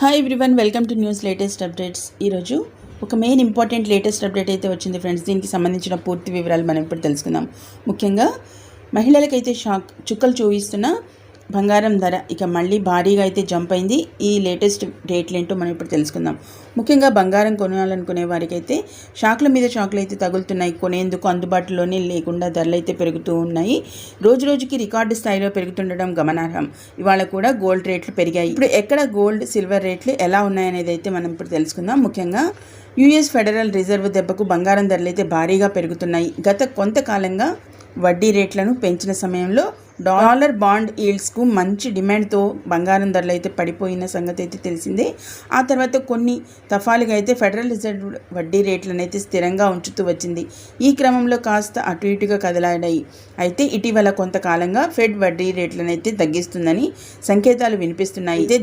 Hi everyone, welcome to news latest updates. ఈరోజు ఒక main important latest update అయితే వచ్చింది ఫ్రెండ్స్. దీనికి సంబంధించిన పూర్తి వివరాలు మనం ఇప్పుడు తెలుసుకుందాం. ముఖ్యంగా మహిళలకైతే షాక్, చుక్కలు చూపిస్తున్న బంగారం ధర ఇక మళ్ళీ భారీగా అయితే జంప్ అయింది. ఈ లేటెస్ట్ రేట్లు ఏంటో మనం ఇప్పుడు తెలుసుకుందాం. ముఖ్యంగా బంగారం కొనాలనుకునే వారికి అయితే షాక్ల మీద షాక్లు అయితే తగులుతున్నాయి. కొనేందుకు అందుబాటులోనే లేకుండా ధరలు అయితే పెరుగుతూ ఉన్నాయి. రోజు రోజుకి రికార్డు స్థాయిలో పెరుగుతుండడం గమనార్హం. ఇవాళ కూడా గోల్డ్ రేట్లు పెరిగాయి. ఇప్పుడు ఎక్కడ గోల్డ్, సిల్వర్ రేట్లు ఎలా ఉన్నాయనేది అయితే మనం ఇప్పుడు తెలుసుకుందాం. ముఖ్యంగా యుఎస్ ఫెడరల్ రిజర్వ్ దెబ్బకు బంగారం ధరలు అయితే భారీగా పెరుగుతున్నాయి. గత కొంతకాలంగా వడ్డీ రేట్లను పెంచిన సమయంలో డాలర్ బాండ్ ఈల్డ్స్కు మంచి డిమాండ్తో బంగారం ధరలు అయితే పడిపోయిన సంగతి అయితే తెలిసిందే. ఆ తర్వాత కొన్ని దఫాలుగా అయితే ఫెడరల్ రిజర్వ్ వడ్డీ రేట్లను అయితే స్థిరంగా ఉంచుతూ వచ్చింది. ఈ క్రమంలో కాస్త అటు ఇటుగా కదలాడాయి. అయితే ఇటీవల కొంతకాలంగా ఫెడ్ వడ్డీ రేట్లను అయితే తగ్గిస్తుందని సంకేతాలు వినిపిస్తున్నాయి. అయితే